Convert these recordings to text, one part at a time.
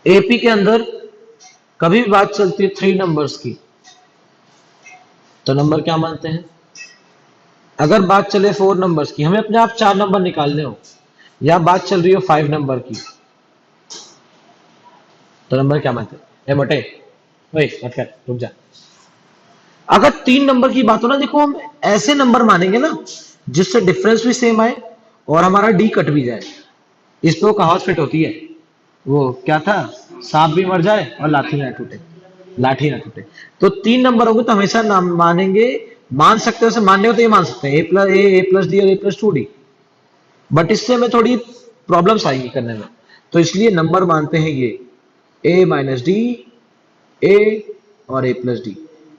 AP के अंदर कभी भी बात चलती है 3 नंबर्स की, तो नंबर क्या मानते हैं? अगर बात चले 4 नंबर्स की, हमें अपने आप 4 नंबर निकालने हो, या बात चल रही हो 5 नंबर की, तो नंबर क्या मानते हैं? ए मोटे, ओए मत कर, रुक जा। अगर 3 नंबर की बात हो ना, देखो हम ऐसे नंबर मानेंगे ना जिससे डिफरेंस भी सेम आए और हमारा डी कट भी जाए। इस पे वो कहावत फिट होती है, वो क्या था, सांप भी मर जाए और लाठी ना टूटे, लाठी ना टूटे। तो 3 नंबर होंगे तो हमेशा नाम मानेंगे, मान सकते हो, से मानने हो तो ये मान सकते हैं ए प्लस डी और ए प्लस टू डी, बट इससे हमें थोड़ी प्रॉब्लम्स आएंगी करने में, तो इसलिए नंबर मानते हैं ये ए माइनस डी, ए और ए प्लस डी।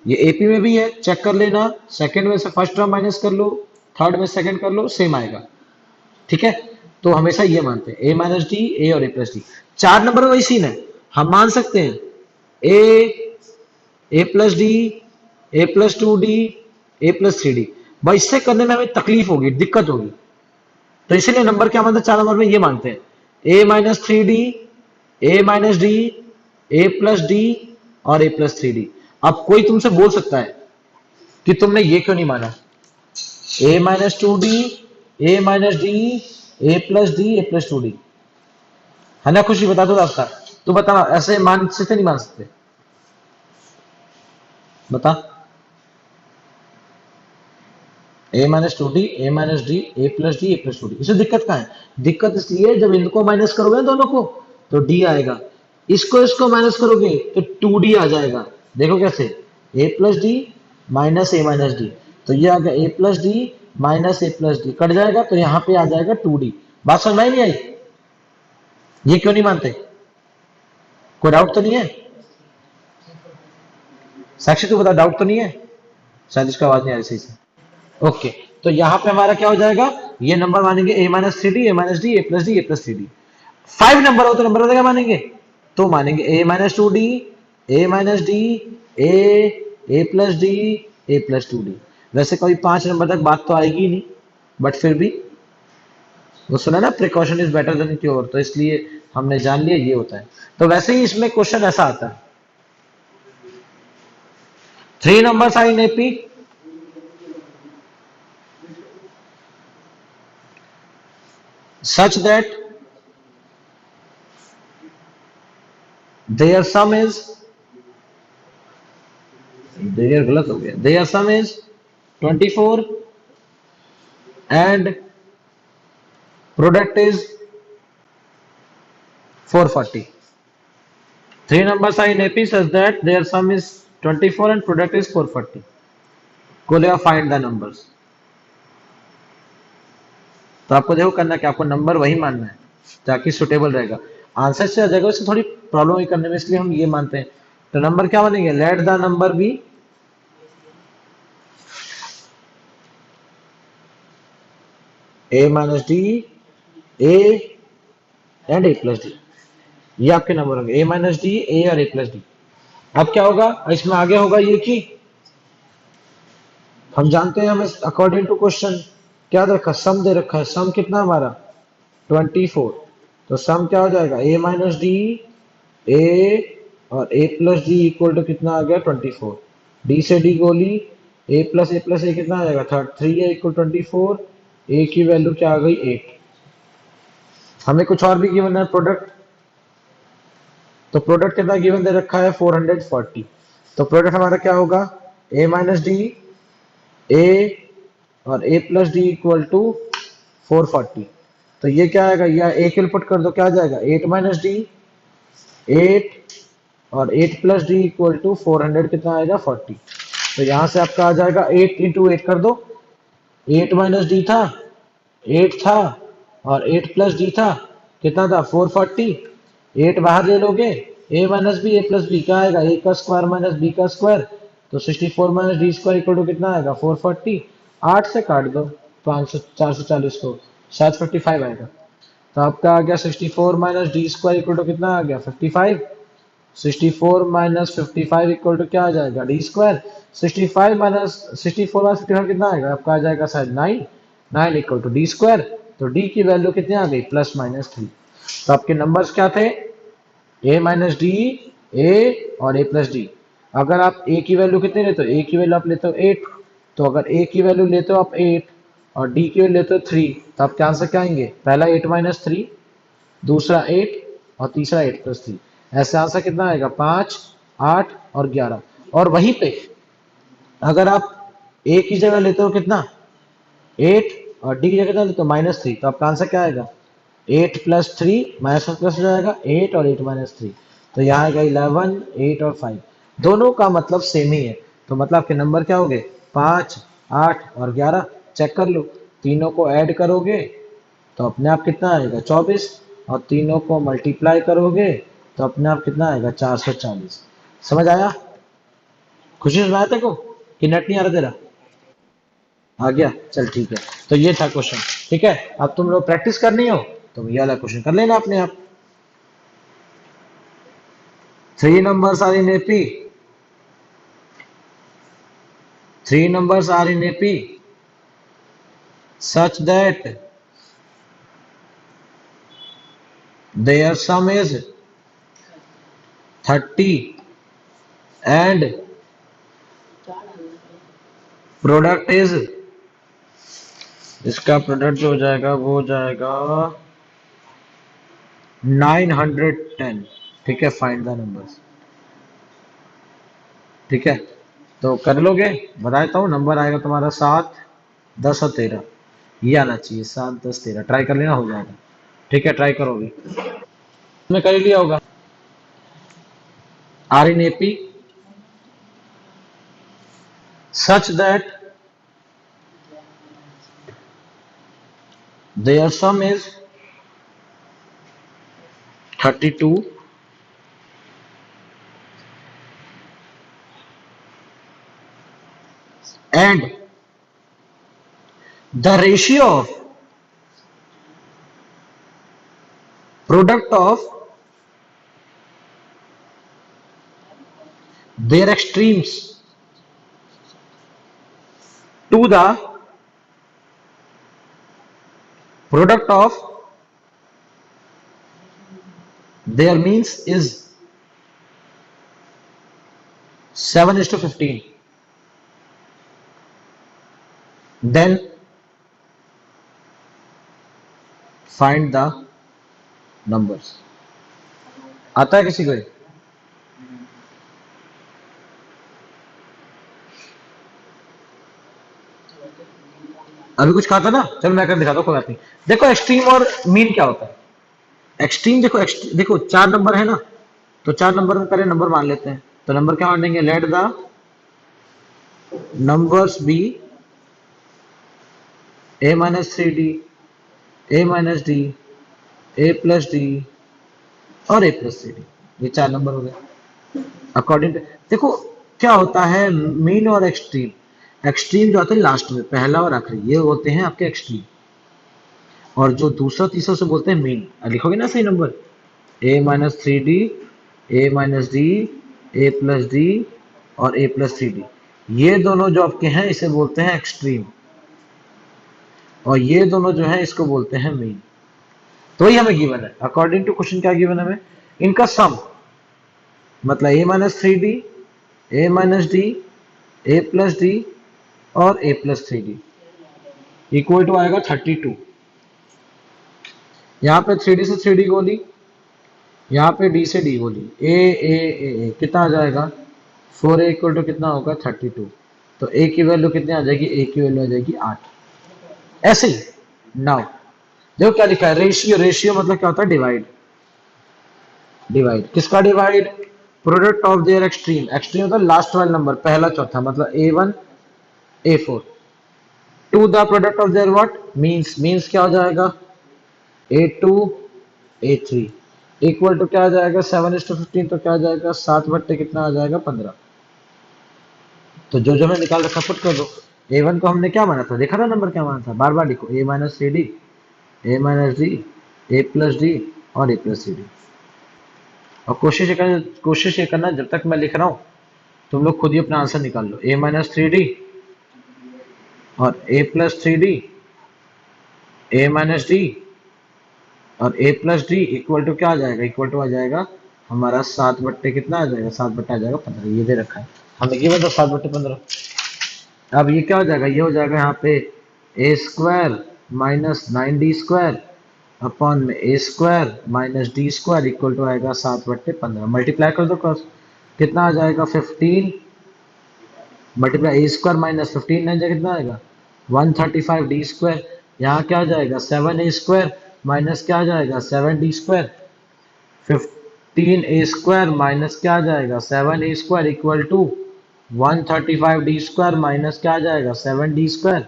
ये एपी में भी है, चेक कर लेना, सेकंड में से फर्स्ट टर्म माइनस कर लो, थर्ड में सेकंड कर लो, सेम आएगा। ठीक है, तो हमेशा ये मानते हैं ए माइनस डी, ए और ए प्लस डी। 4 नंबर में वही सीन है, हम मान सकते हैं ए प्लस डी, ए प्लस टू डी, ए प्लस थ्री डी। भाई इससे करने में हमें तकलीफ होगी, दिक्कत होगी, तो इसीलिए नंबर क्या मानते हैं 4 नंबर में, ये मानते हैं ए माइनस थ्री डी, ए माइनस डी, ए प्लस डी और ए प्लस थ्री डी। अब कोई तुमसे बोल सकता है कि तुमने ये क्यों नहीं माना, ए माइनस टू डी, ए माइनस डी, ए प्लस डी, ए प्लस टू डी, है ना? खुशी बता दो रास्ता, तो बता, ऐसे मान सकते नहीं मान सकते? बता। ए माइनस टू डी, ए माइनस डी, ए प्लस डी, ए प्लस टू डी, इसमें दिक्कत कहाँ है? दिक्कत इसलिए जब इनको माइनस करोगे ना दोनों को, तो डी आएगा, इसको माइनस करोगे तो टू डी आ जाएगा। देखो कैसे, ए प्लस डी माइनस ए माइनस डी, तो ये आ गया ए प्लस डी माइनस ए प्लस डी, कट जाएगा तो यहाँ पे आ जाएगा टू डी। बात समझ में नहीं आई? ये क्यों नहीं मानते? कोई डाउट तो नहीं है? साक्षी तू बता, डाउट तो नहीं है? शायद इसका आवाज नहीं आ रही सही से। ओके, तो यहां पे हमारा क्या हो जाएगा, ये नंबर मानेंगे ए माइनस थ्री डी, ए माइनस डी, ए प्लस डी, ए प्लस थ्री डी। 5 नंबर हो तो नंबर क्या मानेंगे, तो मानेंगे ए माइनस टू डी, ए माइनस डी, ए प्लस डी, ए प्लस टू डी। वैसे कभी 5 नंबर तक बात तो आएगी ही नहीं, बट फिर भी वो सुना ना, precaution is better than cure, तो इसलिए हमने जान लिया ये होता है। तो वैसे ही इसमें क्वेश्चन ऐसा आता है, 3 numbers are in AP, such that their sum is, their गलत हो गया, their sum is 24 and product is 440. 3 numbers are in AP such that their sum is 24 and product is 440. को find the numbers। तो आपको देखो करना क्या, आपको नंबर वही मानना है ताकि सुटेबल रहेगा, आंसर से आ जाएगा, उससे थोड़ी प्रॉब्लम ही करने में, इसलिए हम ये मानते हैं। तो नंबर क्या बनेंगे, let the number be A minus D, A and A plus D, ये आपके नंबर होंगे ए माइनस डी, ए और ए प्लस डी। अब क्या होगा, इसमें आगे होगा ये कि हम जानते हैं, हमें अकॉर्डिंग टू क्वेश्चन क्या दे रखा, सम दे रखा है, सम कितना हमारा 24, तो सम क्या हो जाएगा ए माइनस डी, ए और ए प्लस डी इक्वल टू कितना आ गया 24, डी से डी गोली, ए प्लस ए कितना आ जाएगा 3 है इक्वल 24, ए की वैल्यू क्या आ गई 8। हमें कुछ और भी गिवन है प्रोडक्ट, तो प्रोडक्ट कितना गिवन दे रखा है 440, तो प्रोडक्ट हमारा क्या होगा ए माइनस डी, ए और ए प्लस डी इक्वल टू 440, तो ये क्या आएगा, ये एक इनपुट कर दो, क्या आ जाएगा 8 माइनस डी, 8 और 8 प्लस डी इक्वल टू 400 कितना आएगा 40। तो यहां से आपका आ जाएगा 8 इंटू 8 कर दो, 8 माइनस डी था 8 था और 8 प्लस डी था कितना था 440, 8 बाहर ले लोगे, A minus B, A plus B क्या आएगा, ए का स्क्वायर माइनस बी का स्क्वायर, तो 64 minus D square equal to कितना आएगा 440, 8 से काट दो 500 440 को, शायद 55 आएगा, तो आपका आ गया 64 minus D square equal to कितना आ गया 55, 64 माइनस 55 इक्वल टू क्या आ जाएगा डी स्क्वायर, 64 माइनस 55 कितना आएगा आपका आ जाएगा शायद 9 इक्वल टू डी स्क्वायर, तो डी की वैल्यू कितनी आ गई +-3। तो आपके नंबर्स क्या थे ए माइनस डी, ए और ए प्लस डी। अगर आप ए की वैल्यू कितनी लेते हो, ए की वैल्यू आप लेते हो 8, तो अगर ए की वैल्यू लेते हो आप 8 और डी की वैल्यू लेते हो 3, तो आपके आंसर क्या आएंगे, पहला 8 माइनस 3, दूसरा 8 और तीसरा 8 प्लस 3। ऐसे आंसर कितना आएगा, 5, 8 और 11। और वहीं पे अगर आप ए की जगह लेते हो कितना, 8 और डी की जगह कितना लेते हो -3, तो आपका आंसर क्या आएगा, 8 प्लस 3 माइनस प्लस हो जाएगा 8 और 8 माइनस 3। तो यहाँ आएगा 11, 8 और 5, दोनों का मतलब सेम ही है। तो मतलब आपके नंबर क्या हो गए, 5, 8 और 11। चेक कर लो, तीनों को ऐड करोगे तो अपने आप कितना आएगा 24, और तीनों को मल्टीप्लाई करोगे तो अपने आप कितना आएगा 440। समझ आया, खुशी से आया तेरे को कि नेट नहीं आ रहा तेरा, आ गया, चल ठीक है। तो ये था क्वेश्चन, ठीक है। अब तुम लोग प्रैक्टिस करनी हो तो ये वाला क्वेश्चन कर लेना अपने आप। 3 numbers are in AP, 3 numbers are in AP such that their sum is 30 and product is, इसका प्रोडक्ट जो हो जाएगा वो हो जाएगा 910। ठीक है, फाइंड द नंबर्स। ठीक है, तो कर लोगे, बता देता हूँ नंबर आएगा तुम्हारा 7, 10 और 13। ये आना चाहिए 7, 10, 13, ट्राई कर लेना, हो जाएगा। ठीक है, ट्राई करोगे, तुमने कर ही लिया होगा। Are in AP such that their sum is 32 and the ratio of product of their extremes to the product of their means is 7:15, then find the numbers। आता है किसी को ये? अभी कुछ कहा था ना, चलो मैं कर दिखाता हूँ, कोई बात नहीं। देखो एक्सट्रीम और मीन क्या होता है। एक्सट्रीम देखो, देखो 4 नंबर है ना, तो 4 नंबर में पहले नंबर मान लेते हैं। तो नंबर क्या मान लेंगे, let the numbers be a minus 3d, a minus d, a plus d और a plus 3d। ये 4 नंबर हो गए अकॉर्डिंग टू। देखो क्या होता है मीन और एक्सट्रीम, एक्सट्रीम जो होते हैं लास्ट में, पहला और आखिरी, ये होते हैं आपके एक्सट्रीम। और जो दूसरा तीसरा से बोलते हैं मीन। लिखोगे ना सही number, a minus 3d, a minus D, a plus D और a प्लस 3d, ये दोनों जो आपके हैं इसे बोलते हैं एक्सट्रीम, और ये दोनों जो है इसको बोलते हैं मीन। तो वही हमें गिवन है, अकॉर्डिंग टू क्वेश्चन क्या गिवन है हमें, इनका सम, मतलब a minus 3d, a minus D, a plus D और a plus 3d equal to आएगा 32। यहाँ पे 3d से 3d गोली, यहाँ पे d से d गोली, a कितना आ जाएगा, 4a इक्वल टू कितना होगा 32। तो a की वैल्यू कितनी आ जाएगी, a की वैल्यू आ जाएगी 8। ऐसे ही नाउ देखो क्या लिखा है, रेशियो, रेशियो मतलब क्या होता है, डिवाइड, डिवाइड किसका divide, product of their extreme, extreme मतलब लास्ट वाला नंबर, पहला चौथा, मतलब a1 a4 to the product of their what means, means क्या हो जाएगा a2 a3 इक्वल टू क्या आ जाएगा 7:15, तो क्या आ जाएगा 7 बट्टे कितना आ जाएगा 15। तो जो जो हमने निकाल रखा पुट कर दो। a1 को हमने क्या माना था, देखा था नंबर क्या माना था, बार बार लिखो, a minus C D, a minus D, a plus D और a प्लस सी डी। और कोशिश ये करना जब तक मैं लिख रहा हूं तुम लोग खुद ही अपना आंसर निकाल लो, a माइनस 3d और a plus 3d, a minus D और a plus D equal to क्या आ जाएगा, इक्वल टू आ जाएगा हमारा 7 बट्टे कितना आ जाएगा, 7 बट्टा आ जाएगा 15, ये दे रखा है हमें, ये मतलब 7/15। अब ये क्या हो जाएगा, ये हो जाएगा यहाँ पे ए स्क्वायर माइनस 9d² अपॉन में a square minus D square equal to आएगा 7/15। मल्टीप्लाई कर दो क्रॉस, कितना आ जाएगा 15 मल्टीप्लाई ए स्क्वायर माइनस 15 नहीं जाएगा, कितना आएगा 135d²। यहाँ क्या आ जाएगा 7a² माइनस क्या आ जाएगा 7d²। 15a² माइनस क्या आ जाएगा 7a² equal to 135d² minus क्या आ जाएगा 7d²।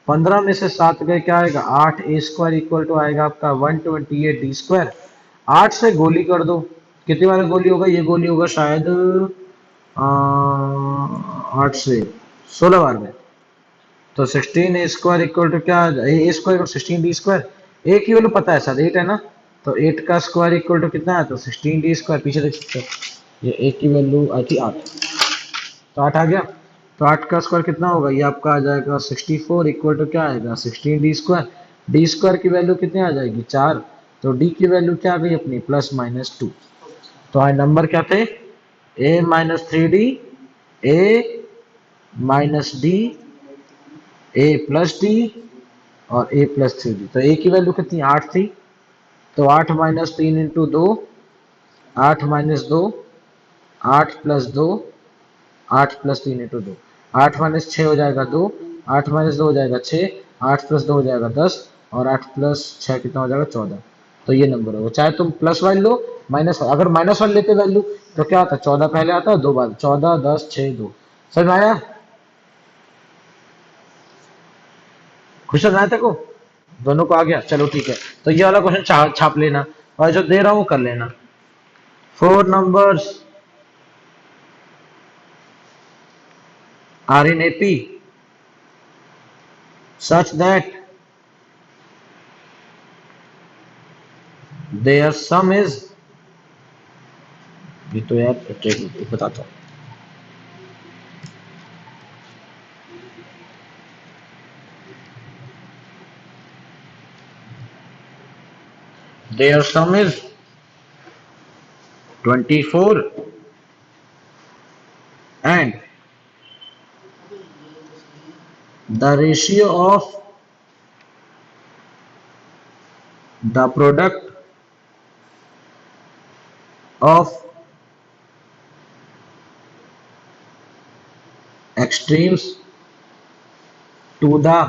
15 में से 7 गए क्या आएगा 8a² इक्वल टू आएगा आपका 128d²। 8 से गोली कर दो, कितनी बार गोली होगा, ये गोली होगा शायद 8 से 16 बार में। तो 16a² इक्वल टू क्या a² 16d²। ए की वैल्यू पता है सर 8 है ना, तो 8 का स्क्वायर इक्वल टू कितना है, तो 16d²। पीछे देख सकते हो, ये ए की वैल्यू आई थी 8, तो 8 आ गया। तो 8 का स्क्वायर कितना होगा, ये आपका आ जाएगा 64 इक्वल टू क्या आएगा 16d²। d² की वैल्यू कितनी आ जाएगी 4, तो d की वैल्यू क्या आ गई अपनी +-2। तो आए नंबर क्या थे a-3d, a-d, a+d और a+3d। तो a की वैल्यू कितनी 8 थी, तो 8 - 3 इंटू 2, 8 - 2, 8 + 2, 8 + 3 इंटू 2, 8 - 6 हो जाएगा 2, 8 - 2 हो जाएगा 6, 8 + 2 हो जाएगा 10 और 8 + 6 कितना हो जाएगा 14। तो ये नंबर होगा, चाहे तुम +1 लो माइनस, अगर -1 लेते वैल्यू तो क्या आता है 14 पहले आता है 2 बाद, 14 10 6 2। समझ में आया, खुश हो तक को दोनों को आ गया, चलो ठीक है। तो ये वाला क्वेश्चन छाप लेना और जो दे रहा हूं वो कर लेना। 4 numbers are in AP such that their sum is, ये तो यार एक बताता हूँ, their sum is 24 and the ratio of the product of extremes to the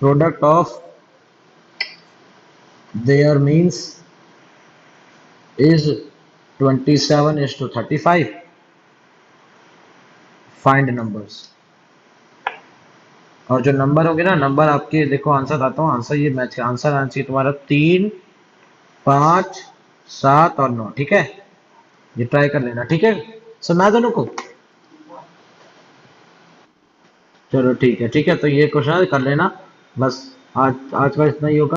product of their means is 27:35। Find numbers, और जो नंबर होंगे ना, नंबर आपके देखो आंसर आता हूँ, आंसर ये मैच का आंसर आना चाहिए तुम्हारा 3 5 7 और 9। ठीक है, ये ट्राई कर लेना, ठीक है सुना दोनों को, चलो ठीक है। ठीक है, तो ये क्वेश्चन कर लेना बस, आज का इतना ही होगा।